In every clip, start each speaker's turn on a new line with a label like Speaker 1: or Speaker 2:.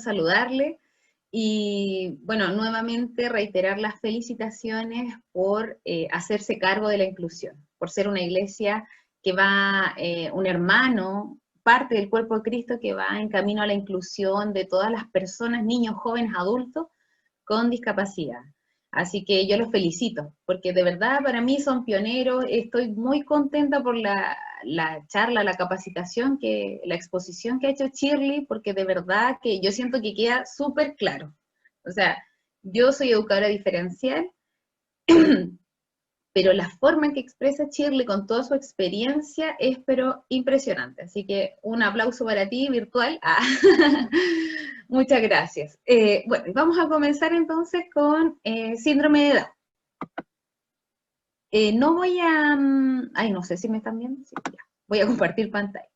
Speaker 1: saludarle y, bueno, nuevamente reiterar las felicitaciones por hacerse cargo de la inclusión, por ser una iglesia que va, un hermano, parte del cuerpo de Cristo que va en camino a la inclusión de todas las personas, niños, jóvenes, adultos, con discapacidad. Así que yo los felicito, porque de verdad para mí son pioneros, estoy muy contenta por la charla, la capacitación, la exposición que ha hecho Shirley, porque de verdad que yo siento que queda súper claro. O sea, yo soy educadora diferencial, pero la forma en que expresa Shirley con toda su experiencia es pero impresionante. Así que un aplauso para ti virtual. Ah. Muchas gracias. Bueno, vamos a comenzar entonces con síndrome de Down. No voy a... ay, no sé si me están viendo. Sí, ya. Voy a compartir pantalla.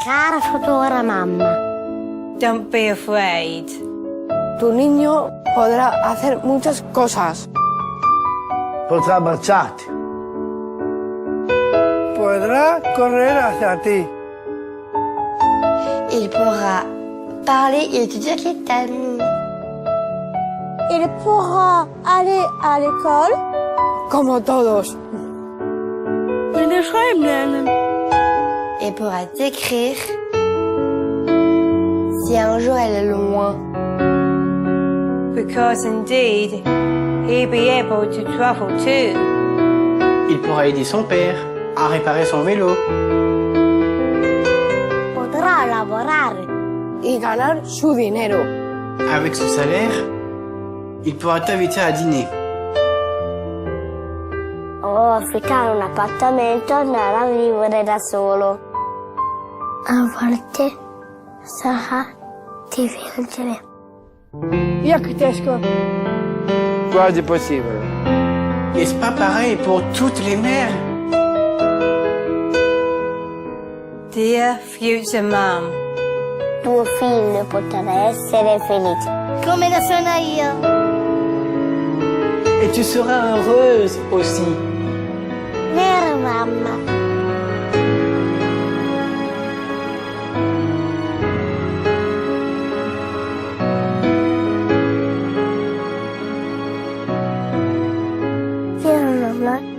Speaker 2: Cara futura mamá,
Speaker 3: Don't be afraid.
Speaker 4: Tu niño podrá hacer muchas cosas.
Speaker 5: Potrà abbracciarti.
Speaker 6: Podrá correr hacia ti.
Speaker 2: il pourra parler et te dire qu'il t'aime.
Speaker 7: Il pourra aller à l'école.
Speaker 4: Como todos.
Speaker 2: Il pourra t'écrire si un jour elle est loin.
Speaker 3: Because indeed, he'll be able to travel too.
Speaker 8: Il pourra aider son père à réparer son vélo.
Speaker 7: Podrá laborar.
Speaker 4: Y ganar su dinero.
Speaker 8: Avec son salaire, il pourra t'inviter à dîner.
Speaker 7: O affittare un appartamento e andare a vivere da solo. A volte sarà difficile.
Speaker 4: Jak ciężko.
Speaker 6: Quasi possible.
Speaker 8: Est-ce pas pareil pour toutes les mères?
Speaker 3: Dear future mom,
Speaker 7: Tuo figlio potrà essere felice. Come lo sono io.
Speaker 8: Et tu seras heureuse aussi.
Speaker 7: Vero mamma? Vero mamma?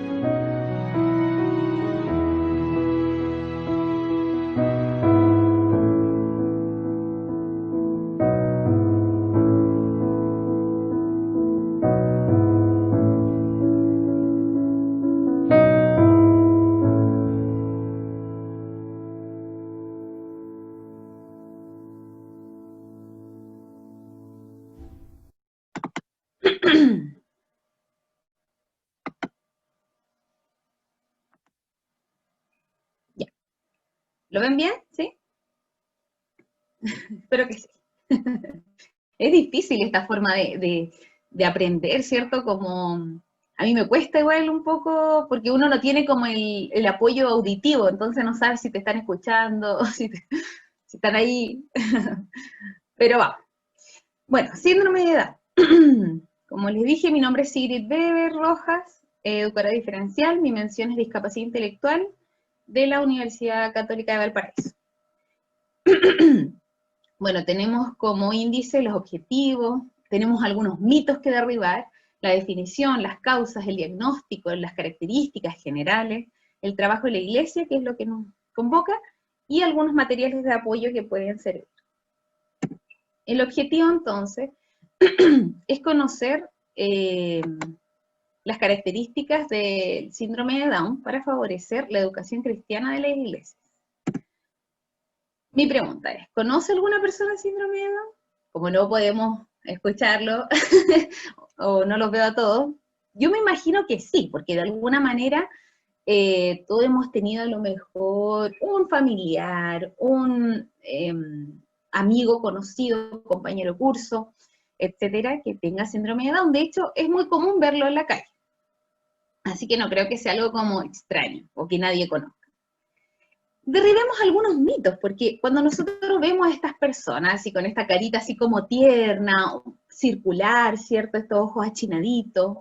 Speaker 1: Ya. ¿Lo ven bien? ¿Sí? Espero que sí. Es difícil esta forma de aprender, ¿cierto? Como a mí me cuesta igual un poco, porque uno no tiene como el apoyo auditivo, entonces no sabes si te están escuchando, o si están ahí. Pero va. Bueno, síndrome de Down. Como les dije, mi nombre es Sigrid Weber Rojas, educadora diferencial, mi mención es discapacidad intelectual de la Universidad Católica de Valparaíso. Bueno, tenemos como índice los objetivos, tenemos algunos mitos que derribar, la definición, las causas, el diagnóstico, las características generales, el trabajo de la iglesia, que es lo que nos convoca, y algunos materiales de apoyo que pueden servir. El objetivo, entonces, es conocer las características del síndrome de Down para favorecer la educación cristiana de las iglesias. Mi pregunta es, ¿conoce alguna persona síndrome de Down? Como no podemos escucharlo, o no los veo a todos, yo me imagino que sí, porque de alguna manera todos hemos tenido a lo mejor un familiar, un amigo conocido, compañero de curso, etcétera, que tenga síndrome de Down. De hecho, es muy común verlo en la calle. Así que no creo que sea algo como extraño o que nadie conozca. Derribemos algunos mitos, porque cuando nosotros vemos a estas personas así con esta carita así como tierna, circular, ¿cierto? Estos ojos achinaditos,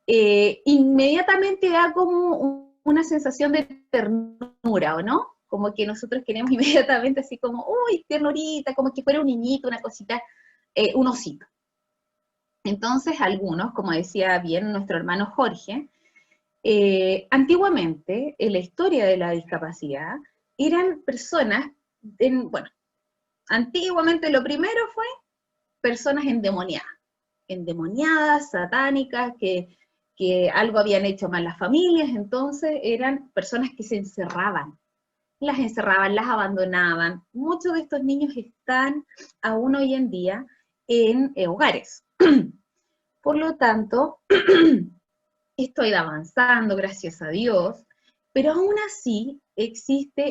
Speaker 1: inmediatamente da como una sensación de ternura, ¿o no? Como que nosotros queremos inmediatamente así como, uy, ternurita, como que fuera un niñito, una cosita, un osito. Entonces algunos, como decía bien nuestro hermano Jorge, antiguamente, en la historia de la discapacidad, eran personas, bueno, antiguamente lo primero fue personas endemoniadas, satánicas, que algo habían hecho mal las familias, entonces eran personas que se encerraban, las abandonaban. Muchos de estos niños están aún hoy en día en hogares. Por lo tanto, esto ha ido avanzando, gracias a Dios, pero aún así ha existido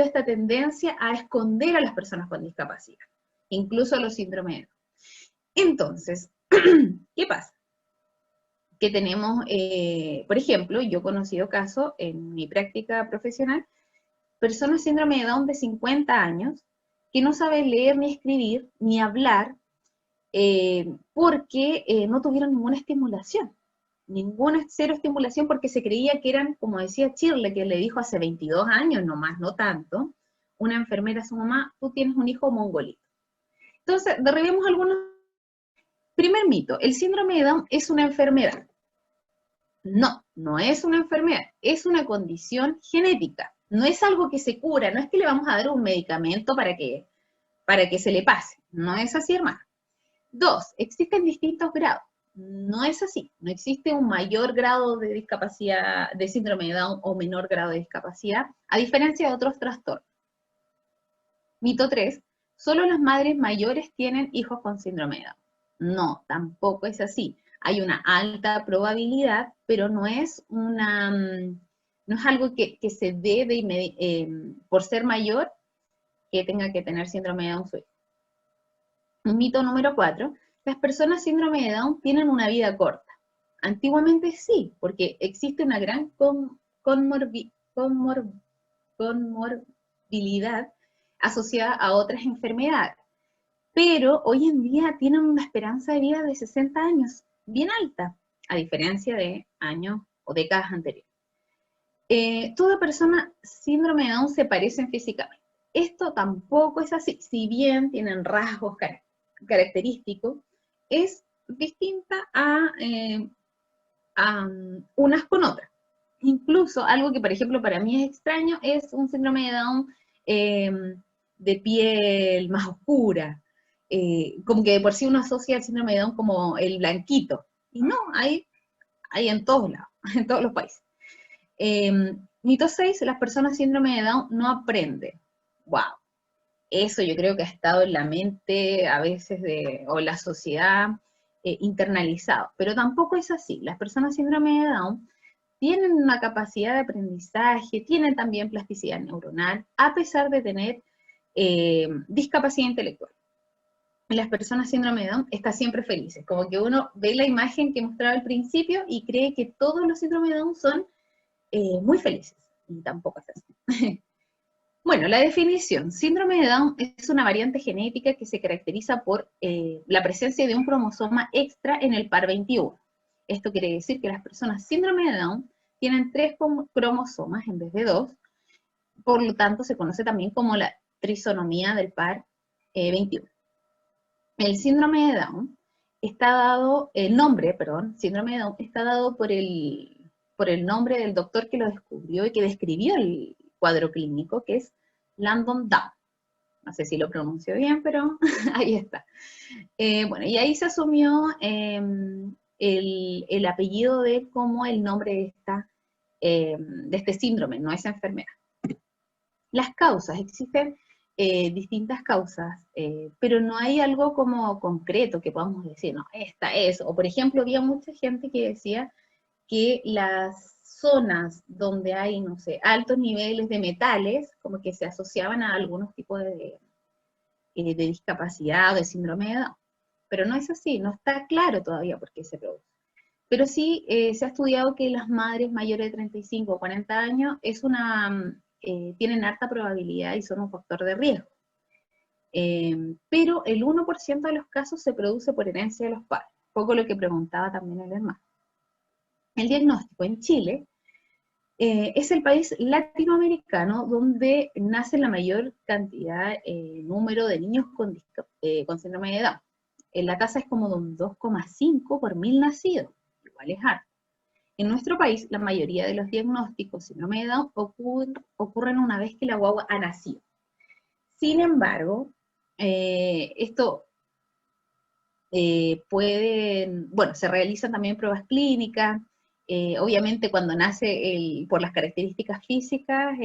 Speaker 1: esta tendencia a esconder a las personas con discapacidad, incluso a los síndromes de Down. Entonces, ¿qué pasa? Que tenemos, por ejemplo, yo he conocido casos en mi práctica profesional, personas síndrome de Down de 50 años que no saben leer ni escribir ni hablar porque no tuvieron ninguna estimulación. Cero estimulación porque se creía que eran, como decía Shirley, que le dijo hace 22 años, nomás, no tanto, una enfermera a su mamá, tú tienes un hijo mongolito. Entonces, derribemos algunos. Primer mito, el síndrome de Down es una enfermedad. No, no es una enfermedad, es una condición genética. No es algo que se cura, no es que le vamos a dar un medicamento para que se le pase. No es así, hermana. 2, existen distintos grados. No es así, no existe un mayor grado de discapacidad, de síndrome de Down o menor grado de discapacidad, a diferencia de otros trastornos. Mito 3, solo las madres mayores tienen hijos con síndrome de Down. No, tampoco es así. Hay una alta probabilidad, pero no es algo que se dé por ser mayor que tenga que tener síndrome de Down su hijo. Mito número 4, las personas síndrome de Down tienen una vida corta. Antiguamente sí, porque existe una gran comorbilidad asociada a otras enfermedades. Pero hoy en día tienen una esperanza de vida de 60 años, bien alta, a diferencia de años o décadas anteriores. Toda persona síndrome de Down se parecen físicamente. Esto tampoco es así, si bien tienen rasgos característicos, es distinta a unas con otras. Incluso algo que, por ejemplo, para mí es extraño es un síndrome de Down de piel más oscura, como que de por sí uno asocia el síndrome de Down como el blanquito, y no, hay en todos lados, en todos los países. Mito 6, las personas síndrome de Down no aprenden. Wow. Eso yo creo que ha estado en la mente a veces o la sociedad internalizado, pero tampoco es así. Las personas síndrome de Down tienen una capacidad de aprendizaje, tienen también plasticidad neuronal, a pesar de tener discapacidad intelectual. Las personas síndrome de Down están siempre felices, como que uno ve la imagen que mostraba al principio y cree que todos los síndromes de Down son muy felices, y tampoco es así. Bueno, la definición. Síndrome de Down es una variante genética que se caracteriza por la presencia de un cromosoma extra en el par 21. Esto quiere decir que las personas síndrome de Down tienen 3 cromosomas en vez de 2, por lo tanto se conoce también como la trisonomía del par 21. El síndrome de Down está dado, síndrome de Down está dado por el nombre del doctor que lo descubrió y que describió el cuadro clínico, que es Langdon Down. No sé si lo pronuncio bien, pero ahí está. Bueno, y ahí se asumió el apellido de él como el nombre de este síndrome, no esa enfermedad. Las causas, existen distintas causas, pero no hay algo como concreto que podamos decir, no, esta es, o por ejemplo, había mucha gente que decía que las zonas donde hay, no sé, altos niveles de metales, como que se asociaban a algunos tipos de discapacidad o de síndrome de Down. Pero no es así, no está claro todavía por qué se produce. Pero sí se ha estudiado que las madres mayores de 35 o 40 años tienen alta probabilidad y son un factor de riesgo. Pero el 1% de los casos se produce por herencia de los padres, poco lo que preguntaba también el hermano. El diagnóstico en Chile es el país latinoamericano donde nace la mayor cantidad, número de niños con síndrome de Down. La tasa es como de un 2,5 por 1000 nacidos, igual es harto. En nuestro país, la mayoría de los diagnósticos síndrome de Down ocurren una vez que la guagua ha nacido. Sin embargo, esto se realizan también pruebas clínicas. Obviamente cuando nace por las características físicas,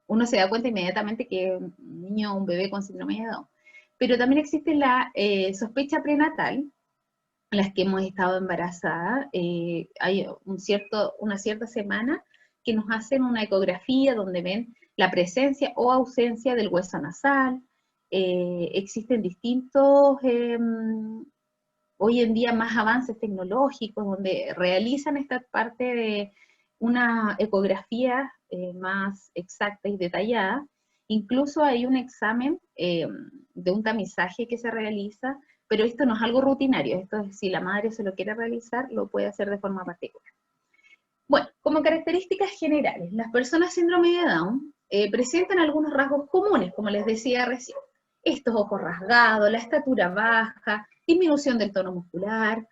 Speaker 1: uno se da cuenta inmediatamente que es un niño o un bebé con síndrome de Down. Pero también existe la sospecha prenatal, en las que hemos estado embarazadas. Hay una cierta semana que nos hacen una ecografía donde ven la presencia o ausencia del hueso nasal. Existen distintos, hoy en día, más avances tecnológicos donde realizan esta parte de una ecografía más exacta y detallada. Incluso hay un examen de un tamizaje que se realiza, pero esto no es algo rutinario. Esto es, si la madre se lo quiere realizar, lo puede hacer de forma particular. Bueno, como características generales, las personas síndrome de Down presentan algunos rasgos comunes, como les decía recién. Estos ojos rasgados, la estatura baja, disminución del tono muscular,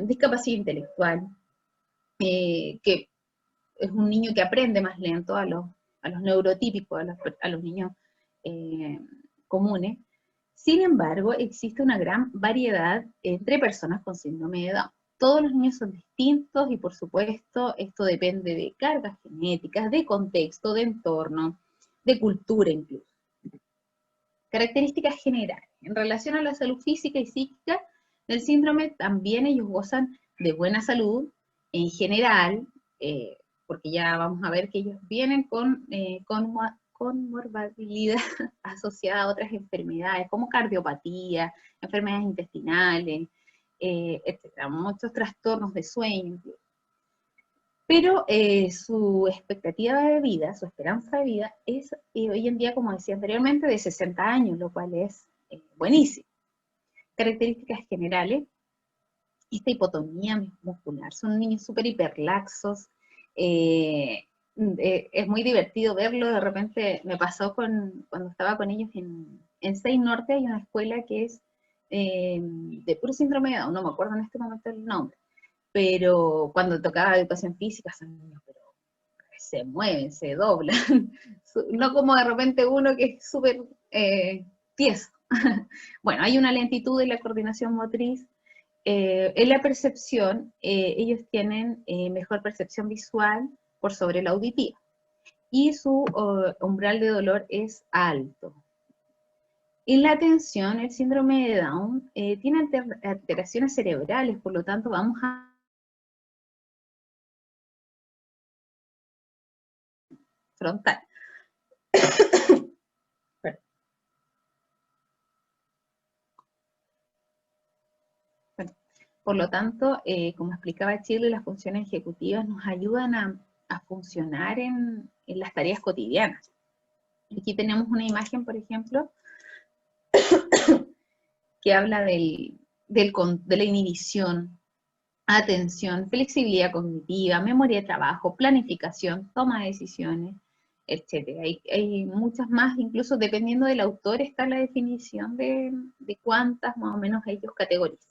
Speaker 1: discapacidad intelectual, que es un niño que aprende más lento a los neurotípicos, a los niños comunes. Sin embargo, existe una gran variedad entre personas con síndrome de Down. Todos los niños son distintos y, por supuesto, esto depende de cargas genéticas, de contexto, de entorno, de cultura incluso. Características generales. En relación a la salud física y psíquica del síndrome, también ellos gozan de buena salud en general, porque ya vamos a ver que ellos vienen con morbilidad asociada a otras enfermedades, como cardiopatía, enfermedades intestinales, etcétera, muchos trastornos de sueño. Pero su expectativa de vida, su esperanza de vida, es hoy en día, como decía anteriormente, de 60 años, lo cual es buenísimo. Características generales: esta hipotonía muscular, son niños súper hiperlaxos. Es muy divertido verlo. De repente me pasó cuando estaba con ellos en 6 Norte. Hay una escuela que es de puro síndrome de Down, no me acuerdo en este momento el nombre, pero cuando tocaba educación física, son niños, pero se mueven, se doblan, no como de repente uno que es súper tieso. Bueno, hay una lentitud en la coordinación motriz. En la percepción, ellos tienen mejor percepción visual por sobre la auditiva, y su umbral de dolor es alto. En la atención, el síndrome de Down tiene alteraciones cerebrales, por lo tanto vamos a frontal. Por lo tanto, como explicaba Shirley, las funciones ejecutivas nos ayudan a funcionar en las tareas cotidianas. Aquí tenemos una imagen, por ejemplo, que habla de la inhibición, atención, flexibilidad cognitiva, memoria de trabajo, planificación, toma de decisiones, etc. Hay muchas más, incluso dependiendo del autor está la definición de cuántas más o menos ellos categorizan.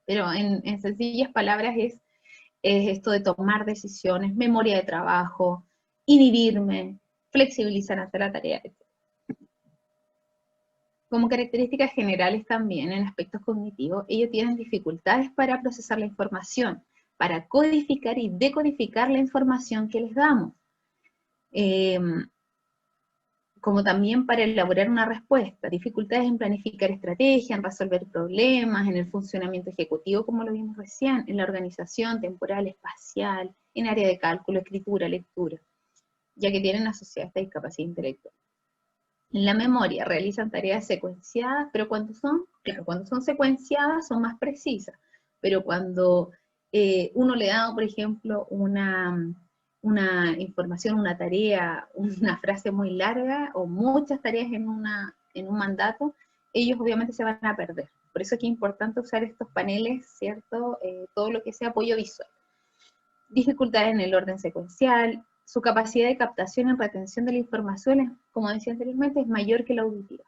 Speaker 1: Pero en sencillas palabras es esto de tomar decisiones, memoria de trabajo, inhibirme, flexibilizar ante la tarea, etc. Como características generales también en aspectos cognitivos, ellos tienen dificultades para procesar la información, para codificar y decodificar la información que les damos, como también para elaborar una respuesta, dificultades en planificar estrategias, en resolver problemas, en el funcionamiento ejecutivo, como lo vimos recién, en la organización temporal, espacial, en área de cálculo, escritura, lectura, ya que tienen asociada esta discapacidad intelectual. En la memoria realizan tareas secuenciadas, pero cuando son Claro, cuando son secuenciadas son más precisas, pero cuando uno le da, por ejemplo, una información, una tarea, una frase muy larga, o muchas tareas en un mandato, ellos obviamente se van a perder. Por eso es que es importante usar estos paneles, ¿cierto? Todo lo que sea apoyo visual. Dificultades en el orden secuencial, su capacidad de captación y retención de la información, como decía anteriormente, es mayor que la auditiva.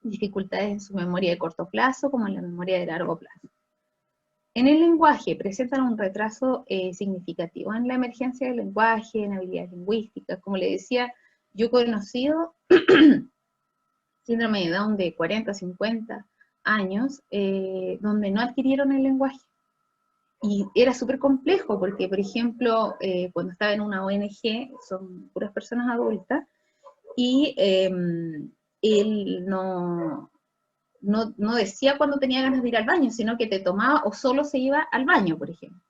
Speaker 1: Dificultades en su memoria de corto plazo, como en la memoria de largo plazo. En el lenguaje presentan un retraso significativo en la emergencia del lenguaje, en habilidades lingüísticas. Como le decía, yo he conocido síndrome de Down de 40, 50 años, donde no adquirieron el lenguaje. Y era súper complejo, porque, por ejemplo, cuando estaba en una ONG, son puras personas adultas, y él no decía cuando tenía ganas de ir al baño, sino que te tomaba o solo se iba al baño, por ejemplo.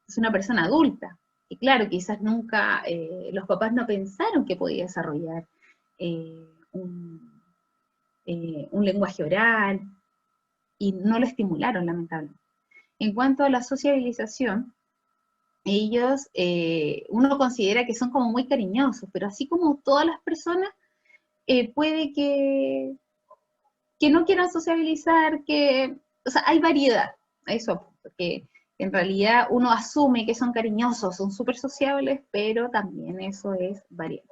Speaker 1: Es una persona adulta, y claro, quizás nunca, los papás no pensaron que podía desarrollar un lenguaje oral, y no lo estimularon, lamentablemente. En cuanto a la sociabilización, ellos, uno considera que son como muy cariñosos, pero así como todas las personas, puede que no quieran sociabilizar, o sea, hay variedad, a eso, porque en realidad uno asume que son cariñosos, son súper sociables, pero también eso es variable.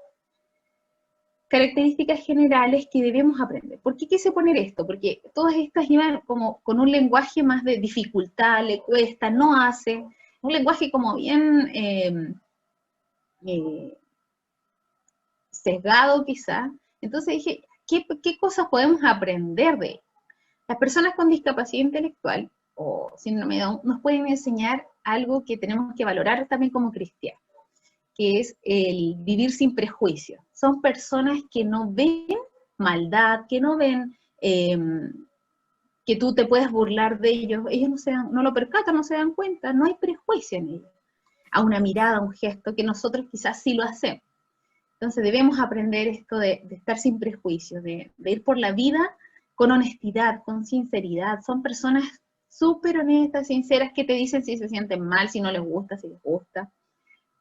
Speaker 1: Características generales que debemos aprender. ¿Por qué quise poner esto? Porque todas estas iban como con un lenguaje más de dificultad, le cuesta, no hace, un lenguaje como bien sesgado quizá. Entonces dije, ¿qué cosas podemos aprender de él? Las personas con discapacidad intelectual o síndrome de Down nos pueden enseñar algo que tenemos que valorar también como cristianos, que es el vivir sin prejuicios. Son personas que no ven maldad, que no ven que tú te puedes burlar de ellos, ellos no lo percatan, no se dan cuenta, no hay prejuicio en ellos. A una mirada, a un gesto, que nosotros quizás sí lo hacemos. Entonces debemos aprender esto de estar sin prejuicios, de ir por la vida con honestidad, con sinceridad. Son personas súper honestas, sinceras, que te dicen si se sienten mal, si no les gusta, si les gusta.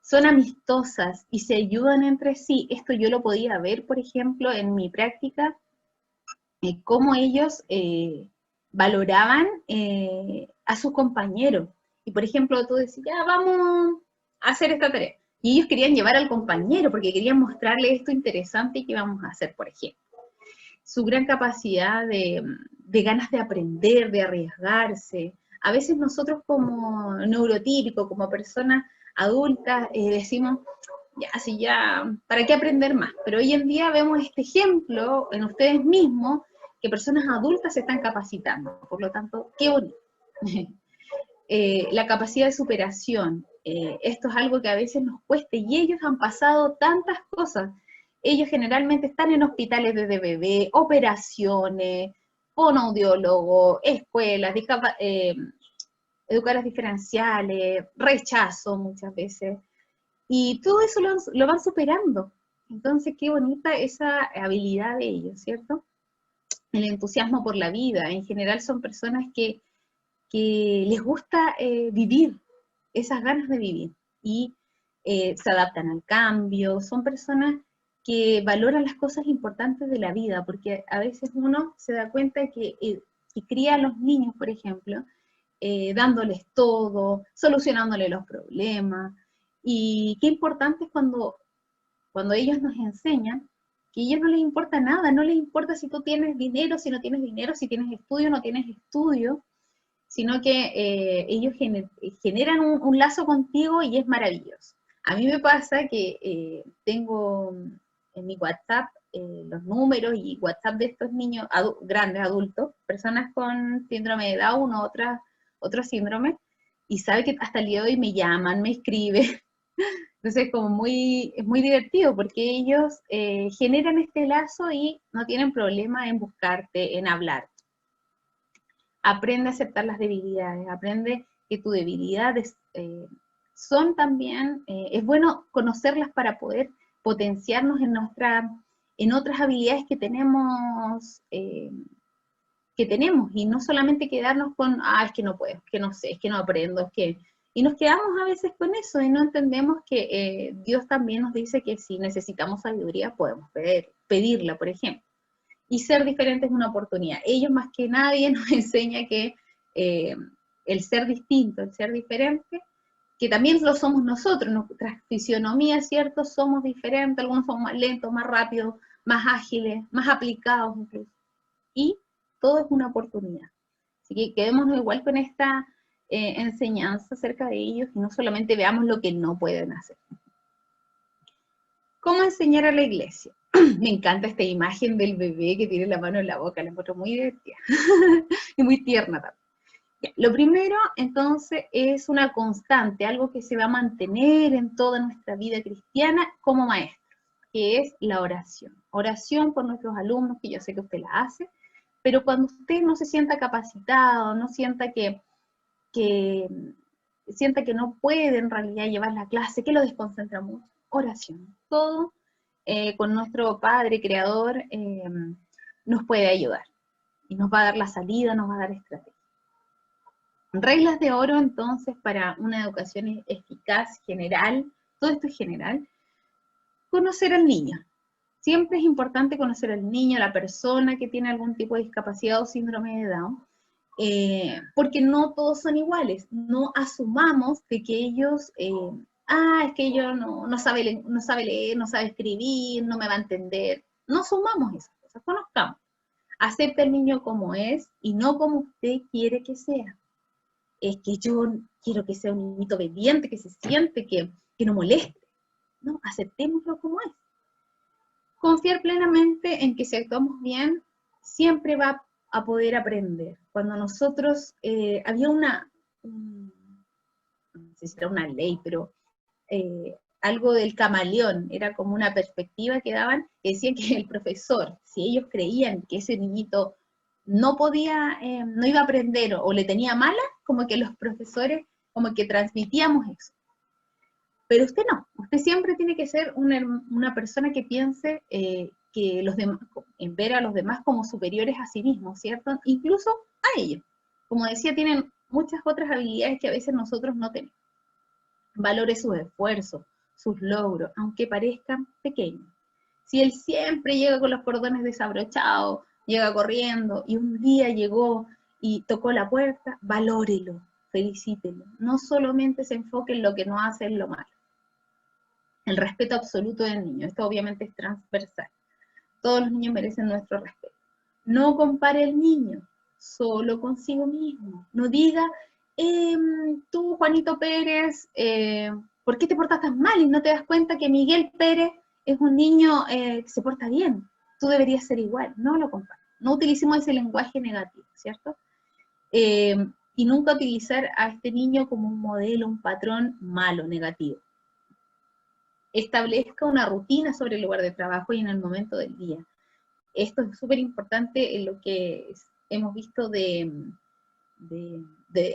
Speaker 1: Son amistosas y se ayudan entre sí. Esto yo lo podía ver, por ejemplo, en mi práctica, cómo ellos valoraban a sus compañeros. Y por ejemplo, tú decías, ya vamos a hacer esta tarea. Y ellos querían llevar al compañero porque querían mostrarle esto interesante que íbamos a hacer, por ejemplo. Su gran capacidad de ganas de aprender, de arriesgarse. A veces nosotros como neurotípicos, como personas adultas, decimos, ya, ¿para qué aprender más? Pero hoy en día vemos este ejemplo en ustedes mismos, que personas adultas se están capacitando. Por lo tanto, qué bonito. La capacidad de superación. Esto es algo que a veces nos cuesta, y ellos han pasado tantas cosas. Ellos generalmente están en hospitales desde bebé, operaciones, fonoaudiólogos, escuelas, educadoras diferenciales, rechazo muchas veces, y todo eso lo van superando. Entonces, qué bonita esa habilidad de ellos, ¿cierto? El entusiasmo por la vida. En general son personas que les gusta vivir, esas ganas de vivir, y se adaptan al cambio. Son personas que valoran las cosas importantes de la vida, porque a veces uno se da cuenta que cría a los niños, por ejemplo, dándoles todo, solucionándoles los problemas, y qué importante es cuando ellos nos enseñan que a ellos no les importa nada, no les importa si tú tienes dinero, si no tienes dinero, si tienes estudio o no tienes estudio, sino que ellos generan un lazo contigo y es maravilloso. A mí me pasa que tengo en mi WhatsApp los números y WhatsApp de estos niños grandes, adultos, personas con síndrome de Down o otros síndromes, y sabe que hasta el día de hoy me llaman, me escriben. Entonces es muy divertido, porque ellos generan este lazo y no tienen problema en buscarte, en hablar. Aprende a aceptar las debilidades, aprende que tus debilidades son también, es bueno conocerlas para poder potenciarnos en otras habilidades que tenemos que tenemos, y no solamente quedarnos con, es que no puedo, es que no sé, es que no aprendo, es que... Y nos quedamos a veces con eso, y no entendemos que Dios también nos dice que si necesitamos sabiduría, podemos pedirla, por ejemplo. Y ser diferente es una oportunidad. Ellos más que nadie nos enseña que el ser distinto, el ser diferente, que también lo somos nosotros, nuestras fisionomías, ¿cierto? Somos diferentes, algunos son más lentos, más rápidos, más ágiles, más aplicados incluso. Y todo es una oportunidad. Así que quedémonos igual con esta enseñanza acerca de ellos, y no solamente veamos lo que no pueden hacer. ¿Cómo enseñar a la iglesia? Me encanta esta imagen del bebé que tiene la mano en la boca, la encuentro muy divertida y muy tierna también. Ya, lo primero, entonces, es una constante, algo que se va a mantener en toda nuestra vida cristiana como maestros, que es la oración. Oración por nuestros alumnos, que yo sé que usted la hace, pero cuando usted no se sienta capacitado, no sienta que sienta que no puede en realidad llevar la clase, que lo desconcentra mucho, oración. Todo con nuestro Padre Creador nos puede ayudar, y nos va a dar la salida, nos va a dar estrategia. Reglas de oro, entonces, para una educación eficaz, general, todo esto es general. Conocer al niño. Siempre es importante conocer al niño, a la persona que tiene algún tipo de discapacidad o síndrome de Down, porque no todos son iguales. No asumamos de que ellos, es que ellos no sabe leer, no sabe escribir, no me va a entender. No asumamos esas cosas, conozcamos. Acepte al niño como es y no como usted quiere que sea. Es que yo quiero que sea un niñito obediente, que se siente, que no moleste. No, aceptémoslo como es. Confiar plenamente en que si actuamos bien, siempre va a poder aprender. Cuando nosotros, había no sé si era una ley, pero algo del camaleón, era como una perspectiva que daban, que decían que el profesor, si ellos creían que ese niñito no podía, no iba a aprender o le tenía mala, como que los profesores, como que transmitíamos eso. Pero usted no, usted siempre tiene que ser una persona que piense que los demás, en ver a los demás como superiores a sí mismos, ¿cierto? Incluso a ellos. Como decía, tienen muchas otras habilidades que a veces nosotros no tenemos. Valore sus esfuerzos, sus logros, aunque parezcan pequeños. Si él siempre llega con los cordones desabrochados, llega corriendo, y un día llegó y tocó la puerta, valórelo, felicítelo. No solamente se enfoque en lo que no hace, en lo malo. El respeto absoluto del niño. Esto obviamente es transversal. Todos los niños merecen nuestro respeto. No compare al niño solo consigo mismo. No diga, tú, Juanito Pérez, ¿por qué te portas tan mal y no te das cuenta que Miguel Pérez es un niño que se porta bien? Tú deberías ser igual. No lo compare. No utilicemos ese lenguaje negativo, ¿cierto? Y nunca utilizar a este niño como un modelo, un patrón malo, negativo. Establezca una rutina sobre el lugar de trabajo y en el momento del día. Esto es súper importante en lo que hemos visto de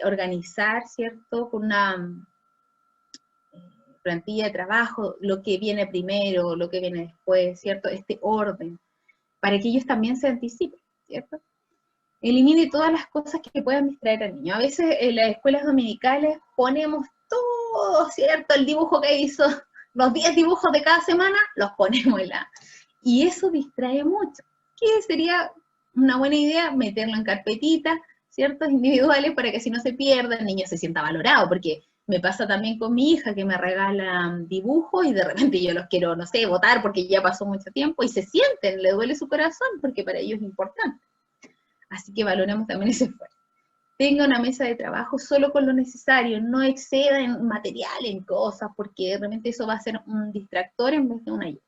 Speaker 1: organizar, ¿cierto? Con una plantilla de trabajo, lo que viene primero, lo que viene después, ¿cierto? Este orden, para que ellos también se anticipen, ¿cierto? Elimine todas las cosas que puedan distraer al niño. A veces en las escuelas dominicales ponemos todo, ¿cierto? El dibujo que hizo, los 10 dibujos de cada semana, los ponemos y eso distrae mucho. ¿Qué sería una buena idea? Meterlo en carpetitas, ¿cierto? Individuales, para que así no se pierda, el niño se sienta valorado, porque me pasa también con mi hija, que me regala dibujos, y de repente yo los quiero, no sé, botar, porque ya pasó mucho tiempo, y se sienten, le duele su corazón, porque para ellos es importante. Así que valoremos también ese esfuerzo. Tenga una mesa de trabajo solo con lo necesario, no exceda en material, en cosas, porque realmente eso va a ser un distractor en vez de una ayuda.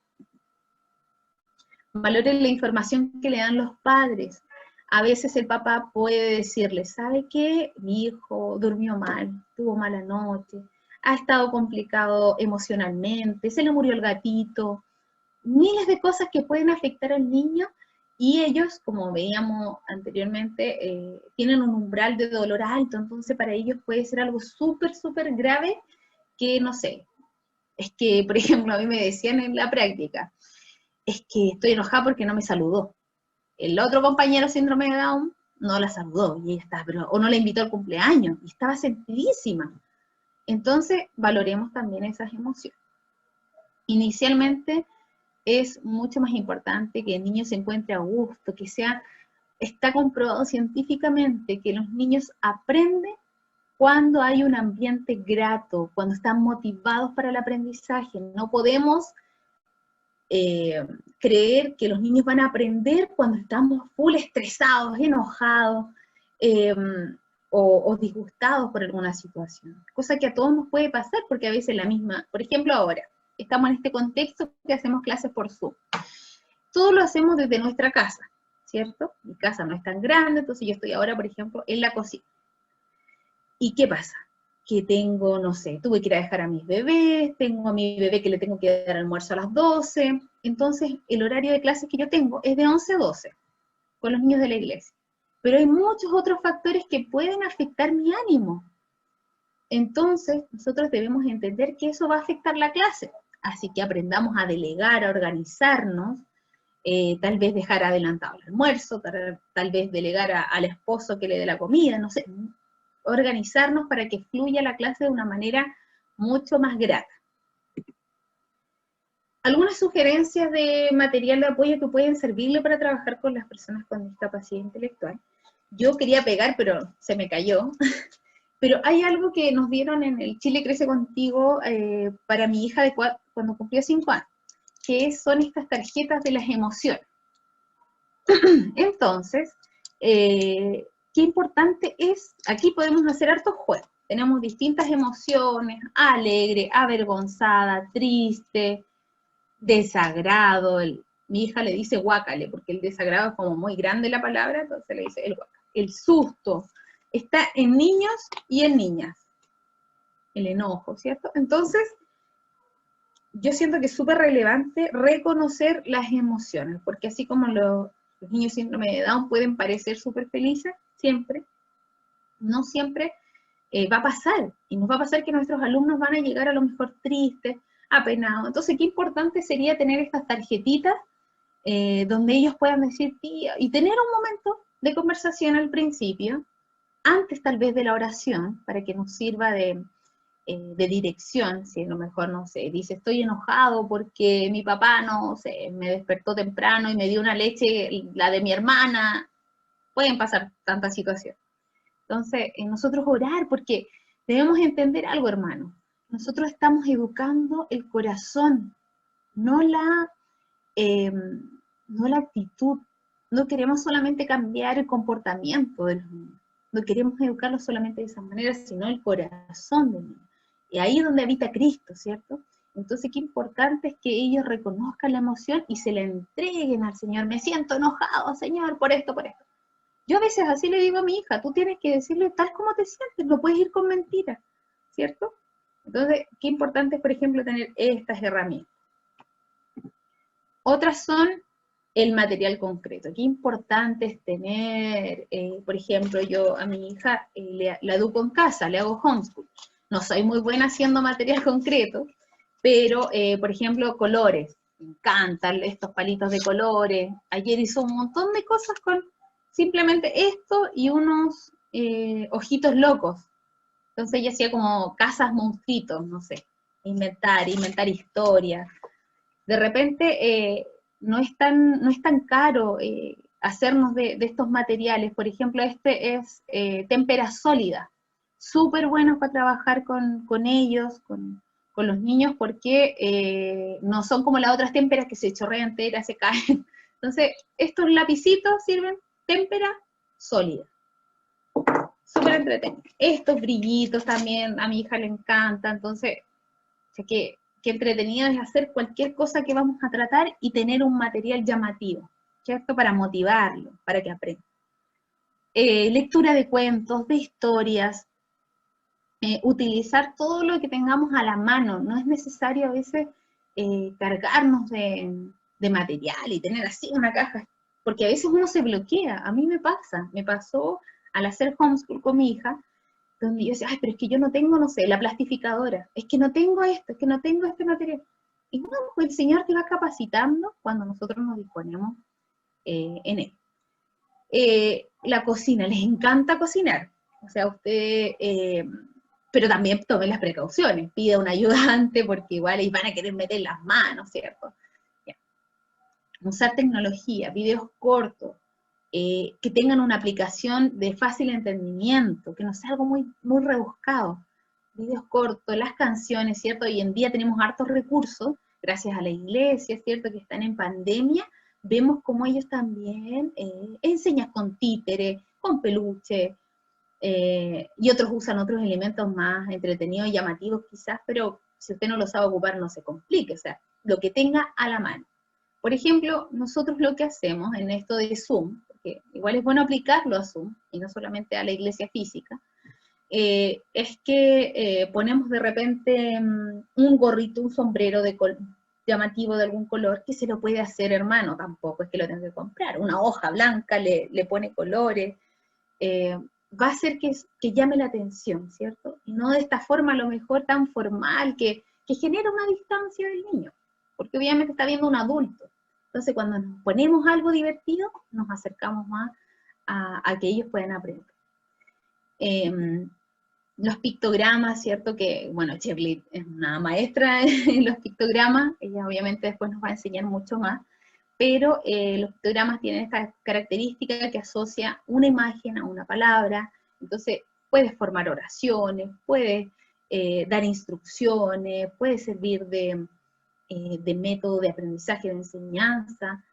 Speaker 1: Valoren la información que le dan los padres. A veces el papá puede decirle, ¿sabe qué? Mi hijo durmió mal, tuvo mala noche, ha estado complicado emocionalmente, se le murió el gatito, miles de cosas que pueden afectar al niño. Y ellos, como veíamos anteriormente, tienen un umbral de dolor alto, entonces para ellos puede ser algo súper, súper grave que, no sé, es que, por ejemplo, a mí me decían en la práctica, es que estoy enojada porque no me saludó. El otro compañero síndrome de Down no la saludó, y ella estaba, o no la invitó al cumpleaños, y estaba sentidísima. Entonces, valoremos también esas emociones. Inicialmente, es mucho más importante que el niño se encuentre a gusto, está comprobado científicamente que los niños aprenden cuando hay un ambiente grato, cuando están motivados para el aprendizaje. No podemos creer que los niños van a aprender cuando estamos full estresados, enojados, o disgustados por alguna situación. Cosa que a todos nos puede pasar, porque a veces por ejemplo ahora, estamos en este contexto que hacemos clases por Zoom. Todo lo hacemos desde nuestra casa, ¿cierto? Mi casa no es tan grande, entonces yo estoy ahora, por ejemplo, en la cocina. ¿Y qué pasa? Que tengo, no sé, tuve que ir a dejar a mis bebés, tengo a mi bebé que le tengo que dar almuerzo a las 12, entonces el horario de clases que yo tengo es de 11 a 12, con los niños de la iglesia. Pero hay muchos otros factores que pueden afectar mi ánimo. Entonces, nosotros debemos entender que eso va a afectar la clase. Así que aprendamos a delegar, a organizarnos, tal vez dejar adelantado el almuerzo, tal vez delegar al esposo que le dé la comida, no sé, organizarnos para que fluya la clase de una manera mucho más grata. Algunas sugerencias de material de apoyo que pueden servirle para trabajar con las personas con discapacidad intelectual. Yo quería pegar, pero se me cayó. Pero hay algo que nos dieron en el Chile Crece Contigo para mi hija cuando cumplió 5 años, que son estas tarjetas de las emociones. Entonces, qué importante es, aquí podemos hacer hartos juegos. Tenemos distintas emociones, alegre, avergonzada, triste, desagrado. Mi hija le dice guácale, porque el desagrado es como muy grande la palabra, entonces le dice el guácale. El susto. Está en niños y en niñas. El enojo, ¿cierto? Entonces, yo siento que es súper relevante reconocer las emociones, porque así como los niños síndrome de Down pueden parecer súper felices, siempre, no siempre va a pasar. Y nos va a pasar que nuestros alumnos van a llegar a lo mejor tristes, apenados. Entonces, qué importante sería tener estas tarjetitas donde ellos puedan decir, tía, y tener un momento de conversación al principio, antes tal vez de la oración, para que nos sirva de dirección, si a lo mejor, no sé, dice, estoy enojado porque mi papá, no sé, me despertó temprano y me dio una leche, la de mi hermana, pueden pasar tantas situaciones. Entonces, nosotros orar, porque debemos entender algo, hermano, nosotros estamos educando el corazón, no la actitud, no queremos solamente cambiar el comportamiento de los niños. No queremos educarlos solamente de esa manera, sino el corazón del niño. Y ahí es donde habita Cristo, ¿cierto? Entonces, qué importante es que ellos reconozcan la emoción y se la entreguen al Señor. Me siento enojado, Señor, por esto, por esto. Yo a veces así le digo a mi hija, tú tienes que decirle tal como te sientes, no puedes ir con mentiras, ¿cierto? Entonces, qué importante es, por ejemplo, tener estas herramientas. Otras son el material concreto. Qué importante es tener, por ejemplo, yo a mi hija la educo en casa, le hago homeschool. No soy muy buena haciendo material concreto, pero, por ejemplo, colores. Me encantan estos palitos de colores. Ayer hizo un montón de cosas con simplemente esto y unos ojitos locos. Entonces ella hacía como casas monstruitos, no sé, inventar historias. De repente, no es tan caro hacernos de estos materiales. Por ejemplo, este es témpera sólida, súper bueno para trabajar con ellos, con los niños, porque no son como las otras témperas que se chorrean enteras, se caen. Entonces, estos lapicitos sirven témpera sólida. Súper entretenido. Estos brillitos también, a mi hija le encanta, entonces, o sea que entretenido es hacer cualquier cosa que vamos a tratar y tener un material llamativo, ¿cierto? Para motivarlo, para que aprenda. Lectura de cuentos, de historias, utilizar todo lo que tengamos a la mano. No es necesario a veces cargarnos de material y tener así una caja, porque a veces uno se bloquea. A mí me pasó al hacer homeschool con mi hija, donde yo decía, ay, pero es que yo no tengo, no sé, la plastificadora, es que no tengo esto, es que no tengo este material. Y bueno, pues el Señor te va capacitando cuando nosotros nos disponemos en él. la cocina, les encanta cocinar. O sea, usted, pero también tomen las precauciones, pida un ayudante, porque igual ahí van a querer meter las manos, ¿cierto? Ya. Usar tecnología, videos cortos, que tengan una aplicación de fácil entendimiento, que no sea algo muy, muy rebuscado. Videos cortos, las canciones, ¿cierto? Hoy en día tenemos hartos recursos, gracias a la iglesia, ¿cierto? Que están en pandemia, vemos cómo ellos también enseñan con títeres, con peluche, y otros usan otros elementos más entretenidos y llamativos quizás, pero si usted no lo sabe ocupar, no se complique, o sea, lo que tenga a la mano. Por ejemplo, nosotros lo que hacemos en esto de Zoom, porque igual es bueno aplicarlo a Zoom, y no solamente a la iglesia física, es que ponemos de repente un gorrito, un sombrero llamativo de algún color, que se lo puede hacer hermano, tampoco es que lo tenga que comprar, una hoja blanca, le pone colores, va a hacer que llame la atención, ¿cierto? Y no de esta forma a lo mejor tan formal, que genera una distancia del niño, porque obviamente está viendo un adulto. Entonces cuando nos ponemos algo divertido, nos acercamos más a que ellos puedan aprender. Los pictogramas, ¿cierto? Que, bueno, Shirley es una maestra en los pictogramas, ella obviamente después nos va a enseñar mucho más, pero los pictogramas tienen esta característica que asocia una imagen a una palabra, entonces puedes formar oraciones, puedes dar instrucciones, puede servir de método de aprendizaje, de enseñanza,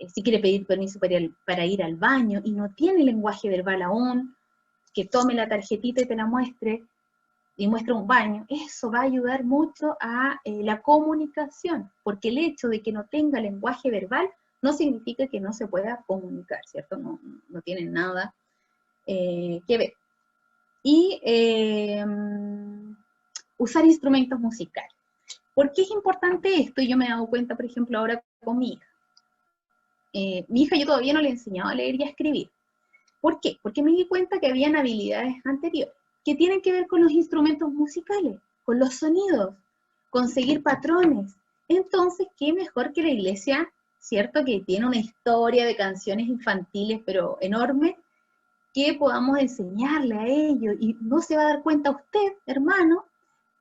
Speaker 1: si quiere pedir permiso para ir al baño y no tiene lenguaje verbal aún, que tome la tarjetita y te la muestre, y muestra un baño, eso va a ayudar mucho a la comunicación, porque el hecho de que no tenga lenguaje verbal no significa que no se pueda comunicar, ¿cierto? No tiene nada que ver. Y usar instrumentos musicales. ¿Por qué es importante esto? Yo me he dado cuenta, por ejemplo, ahora con mi hija. Mi hija yo todavía no le he enseñado a leer y a escribir. ¿Por qué? Porque me di cuenta que habían habilidades anteriores que tienen que ver con los instrumentos musicales, con los sonidos, con seguir patrones. Entonces, ¿qué mejor que la iglesia, cierto? Que tiene una historia de canciones infantiles, pero enorme, que podamos enseñarle a ellos, y no se va a dar cuenta usted, hermano,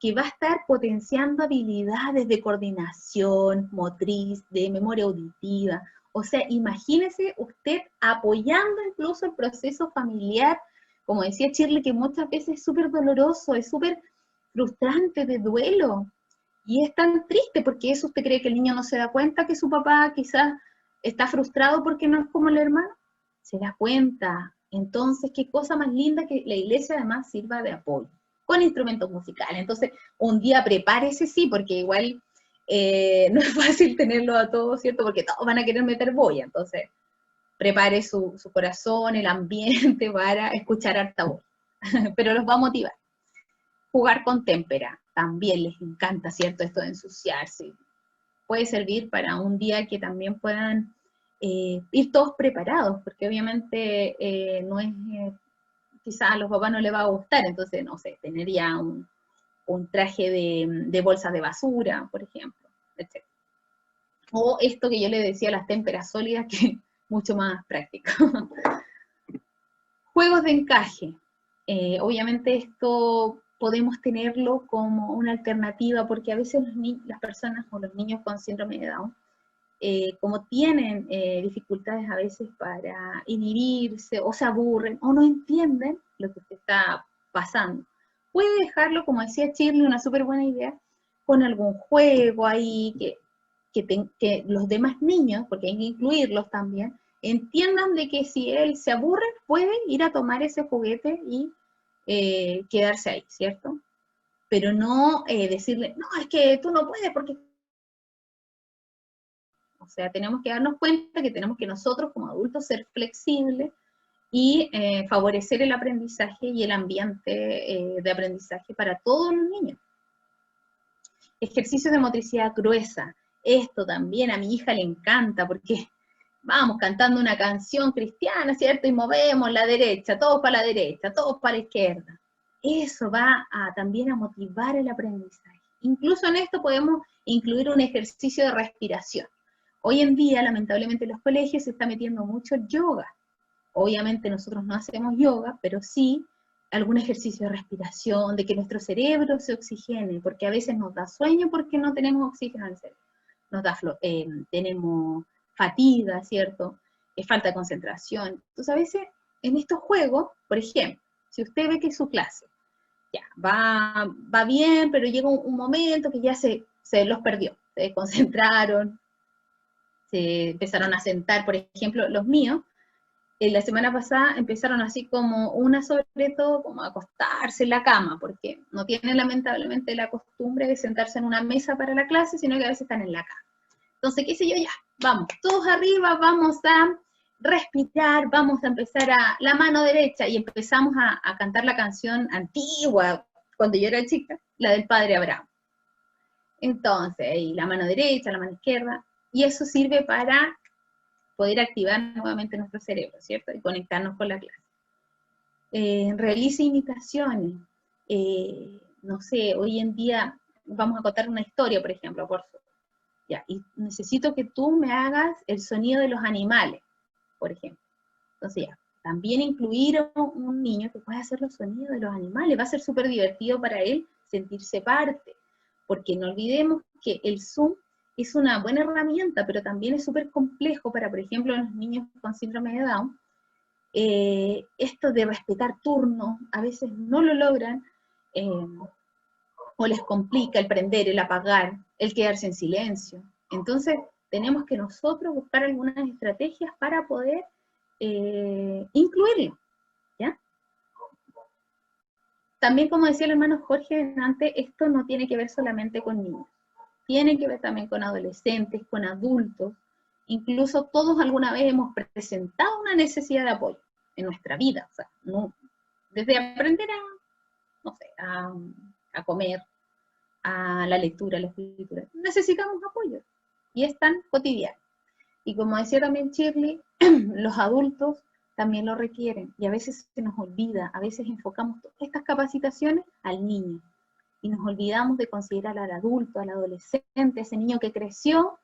Speaker 1: que va a estar potenciando habilidades de coordinación motriz, de memoria auditiva. O sea, imagínese usted apoyando incluso el proceso familiar, como decía Shirley, que muchas veces es súper doloroso, es súper frustrante, de duelo, y es tan triste, porque eso usted cree que el niño no se da cuenta que su papá quizás está frustrado porque no es como el hermano, se da cuenta. Entonces, qué cosa más linda que la iglesia además sirva de apoyo, con instrumentos musicales. Entonces, un día prepárese, sí, porque igual no es fácil tenerlo a todos, ¿cierto? Porque todos van a querer meter boya, entonces prepare su corazón, el ambiente para escuchar harta voz, pero los va a motivar. Jugar con témpera, también les encanta, ¿cierto? Esto de ensuciarse. Puede servir para un día que también puedan ir todos preparados, porque obviamente no es, quizás a los papás no les va a gustar, entonces, no sé, tener ya un traje de bolsas de basura, por ejemplo, etc. O esto que yo le decía, las témperas sólidas, que es mucho más práctico. Juegos de encaje. Obviamente esto podemos tenerlo como una alternativa, porque a veces las personas o los niños con síndrome de Down, como tienen dificultades a veces para inhibirse, o se aburren, o no entienden lo que usted está pasando, puede dejarlo, como decía Shirley, una súper buena idea, con algún juego ahí, que los demás niños, porque hay que incluirlos también, entiendan de que si él se aburre, puede ir a tomar ese juguete y quedarse ahí, ¿cierto? Pero no decirle, no, es que tú no puedes, porque... O sea, tenemos que darnos cuenta que tenemos que nosotros como adultos ser flexibles y favorecer el aprendizaje y el ambiente de aprendizaje para todos los niños. Ejercicios de motricidad gruesa. Esto también a mi hija le encanta, porque vamos cantando una canción cristiana, ¿cierto? Y movemos la derecha, todos para la derecha, todos para la izquierda. Eso va también a motivar el aprendizaje. Incluso en esto podemos incluir un ejercicio de respiración. Hoy en día, lamentablemente, en los colegios se está metiendo mucho yoga, obviamente nosotros no hacemos yoga, pero sí algún ejercicio de respiración, de que nuestro cerebro se oxigene, porque a veces nos da sueño porque no tenemos oxígeno en el cerebro, tenemos fatiga, ¿cierto? Falta de concentración. Entonces a veces en estos juegos, por ejemplo, si usted ve que su clase ya va bien, pero llega un momento que ya se los perdió, se desconcentraron, se empezaron a sentar, por ejemplo, los míos, la semana pasada empezaron así como una sobre todo como a acostarse en la cama, porque no tienen lamentablemente la costumbre de sentarse en una mesa para la clase, sino que a veces están en la cama. Entonces, qué sé yo, ya, vamos, todos arriba, vamos a respirar, vamos a empezar a la mano derecha, y empezamos a cantar la canción antigua, cuando yo era chica, la del Padre Abraham. Entonces, y la mano derecha, la mano izquierda, y eso sirve para poder activar nuevamente nuestro cerebro, ¿cierto? Y conectarnos con la clase. Realice imitaciones. No sé, hoy en día vamos a contar una historia, por ejemplo, ya, y necesito que tú me hagas el sonido de los animales, por ejemplo. Entonces ya, también incluir a un niño que pueda hacer los sonidos de los animales, va a ser súper divertido para él sentirse parte, porque no olvidemos que el Zoom es una buena herramienta, pero también es súper complejo para, por ejemplo, los niños con síndrome de Down. Esto de respetar turnos, a veces no lo logran, o les complica el prender, el apagar, el quedarse en silencio. Entonces, tenemos que nosotros buscar algunas estrategias para poder incluirlo, ¿ya? También, como decía el hermano Jorge antes, esto no tiene que ver solamente con niños. Tiene que ver también con adolescentes, con adultos, incluso todos alguna vez hemos presentado una necesidad de apoyo en nuestra vida, o sea, no, desde aprender no sé, a comer, a la lectura, a la escritura, necesitamos apoyo, y es tan cotidiano. Y como decía también Shirley, los adultos también lo requieren, y a veces se nos olvida, a veces enfocamos todas estas capacitaciones al niño, y nos olvidamos de considerar al adulto, al adolescente, ese niño que creció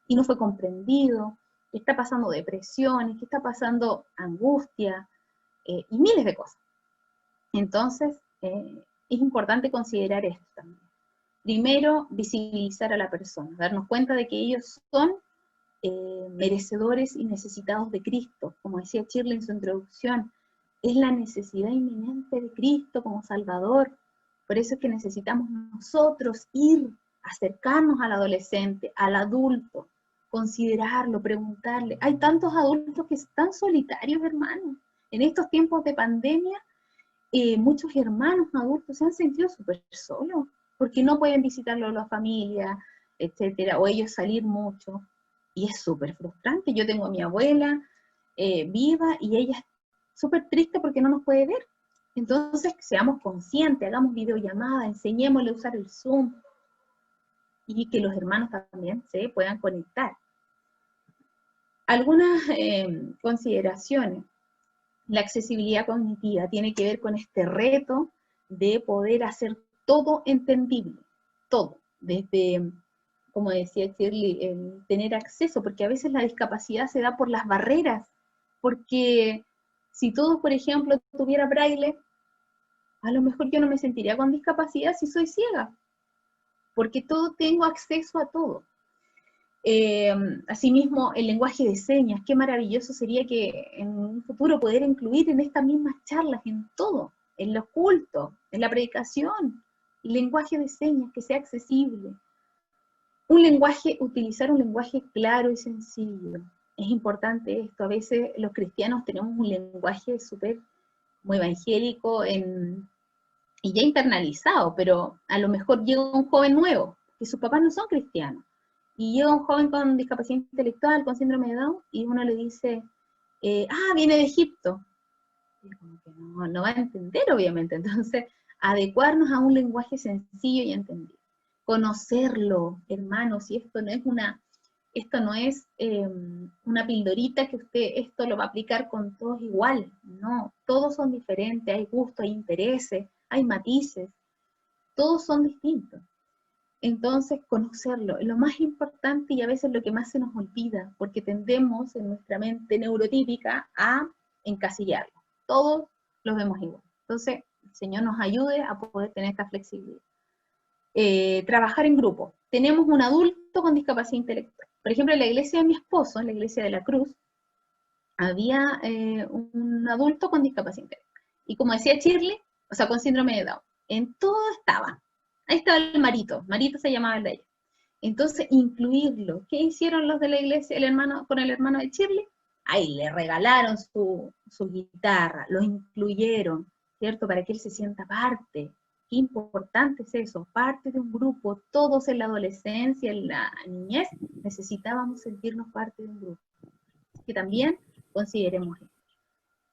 Speaker 1: y no fue comprendido, que está pasando depresiones, que está pasando angustia, y miles de cosas. Entonces, es importante considerar esto también. Primero, visibilizar a la persona, darnos cuenta de que ellos son merecedores y necesitados de Cristo. Como decía Shirley en su introducción, es la necesidad inminente de Cristo como Salvador. Por eso es que necesitamos nosotros ir, acercarnos al adolescente, al adulto, considerarlo, preguntarle. Hay tantos adultos que están solitarios, hermanos. En estos tiempos de pandemia, muchos hermanos adultos se han sentido súper solos, porque no pueden visitarlo a la familia, etcétera, o ellos salir mucho, y es súper frustrante. Yo tengo a mi abuela viva, y ella es súper triste porque no nos puede ver. Entonces, seamos conscientes, hagamos videollamadas, enseñémosle a usar el Zoom, y que los hermanos también se puedan conectar. Algunas consideraciones. La accesibilidad cognitiva tiene que ver con este reto de poder hacer todo entendible, todo, desde, como decía Shirley, el tener acceso, porque a veces la discapacidad se da por las barreras, porque si todos, por ejemplo, tuviera braille, a lo mejor yo no me sentiría con discapacidad si soy ciega, porque tengo acceso a todo. Asimismo, el lenguaje de señas, qué maravilloso sería que en un futuro poder incluir en estas mismas charlas, en todo, en lo culto, en la predicación, el lenguaje de señas, que sea accesible. Utilizar un lenguaje claro y sencillo. Es importante esto. A veces los cristianos tenemos un lenguaje súper, muy evangélico y ya internalizado, pero a lo mejor llega un joven nuevo, que sus papás no son cristianos, y llega un joven con discapacidad intelectual, con síndrome de Down, y uno le dice, viene de Egipto. Y como que no va a entender, obviamente. Entonces, adecuarnos a un lenguaje sencillo y entendido. Conocerlo, hermanos, y esto no es una pildorita que esto lo va a aplicar con todos igual. No, todos son diferentes, hay gustos, hay intereses, hay matices, todos son distintos. Entonces, conocerlo es lo más importante, y a veces lo que más se nos olvida, porque tendemos en nuestra mente neurotípica a encasillarlos, todos los vemos igual. Entonces, el Señor nos ayude a poder tener esta flexibilidad. Trabajar en grupo. Tenemos un adulto con discapacidad intelectual. Por ejemplo, en la iglesia de mi esposo, en la iglesia de la Cruz, había un adulto con discapacidad intelectual. Y como decía Shirley, o sea, con síndrome de Down, en todo estaba. Ahí estaba el Marito se llamaba el de ella. Entonces, incluirlo. ¿Qué hicieron los de la iglesia, con el hermano de Shirley? Ahí le regalaron su guitarra, lo incluyeron, ¿cierto? Para que él se sienta parte. Qué importante es eso, parte de un grupo. Todos en la adolescencia, en la niñez, necesitábamos sentirnos parte de un grupo. Así que también consideremos esto.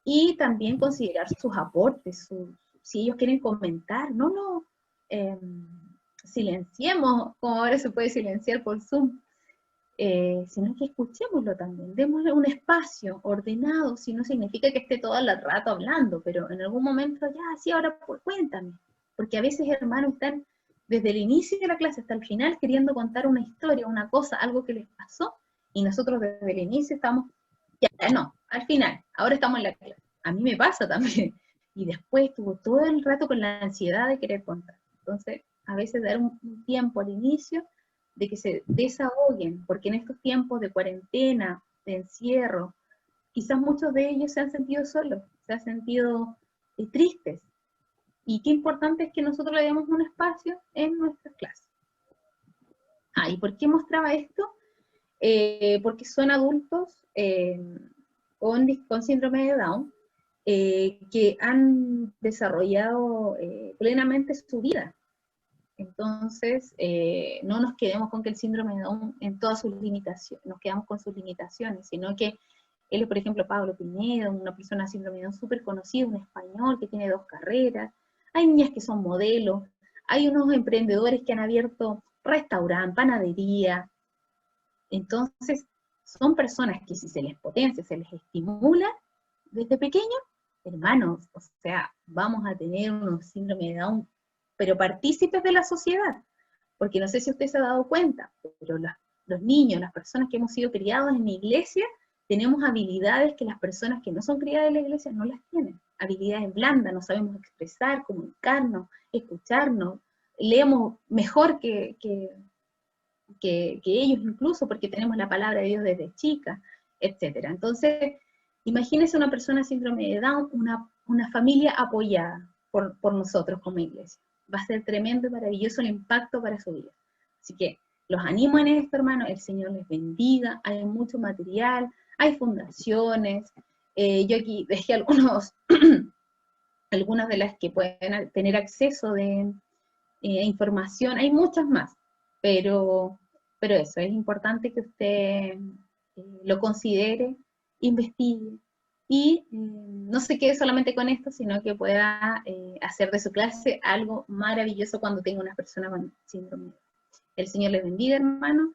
Speaker 1: Y también considerar sus aportes, si ellos quieren comentar, no silenciemos, como ahora se puede silenciar por Zoom, sino que escuchémoslo también, démosle un espacio ordenado, si no significa que esté todo el rato hablando, pero en algún momento, ya, sí, ahora pues, cuéntame, porque a veces hermanos están desde el inicio de la clase hasta el final queriendo contar una historia, una cosa, algo que les pasó, y nosotros desde el inicio estamos, ya no, al final, ahora estamos en la clase. A mí me pasa también, y después estuvo todo el rato con la ansiedad de querer contar. Entonces, a veces dar un tiempo al inicio de que se desahoguen, porque en estos tiempos de cuarentena, de encierro, quizás muchos de ellos se han sentido solos, se han sentido tristes, y qué importante es que nosotros le demos un espacio en nuestras clases. ¿Y por qué mostraba esto? Porque son adultos con síndrome de Down, que han desarrollado plenamente su vida. Entonces, no nos quedemos con que el síndrome de Down en todas sus limitaciones, nos quedamos con sus limitaciones, sino que él es, por ejemplo, Pablo Pinedo, una persona síndrome de Down súper conocida, un español que tiene 2 carreras, hay niñas que son modelos, hay unos emprendedores que han abierto restaurante, panadería. Entonces, son personas que si se les potencia, se les estimula desde pequeños, hermanos, o sea, vamos a tener unos síndrome de Down, pero partícipes de la sociedad, porque no sé si usted se ha dado cuenta, pero los niños, las personas que hemos sido criados en la iglesia, tenemos habilidades que las personas que no son criadas en la iglesia no las tienen, habilidades blandas, no sabemos expresar, comunicarnos, escucharnos, leemos mejor que ellos incluso, porque tenemos la palabra de Dios desde chica, etc. Entonces, imagínese una persona síndrome de Down, una familia apoyada por nosotros como iglesia. Va a ser tremendo y maravilloso el impacto para su vida. Así que los animo en esto, hermanos, el Señor les bendiga, hay mucho material, hay fundaciones, yo aquí dejé algunas de las que pueden tener acceso de información, hay muchas más, pero eso, es importante que usted lo considere, investigue, y no se quede solamente con esto, sino que pueda hacer de su clase algo maravilloso cuando tenga una persona con síndrome. El Señor les bendiga, hermano.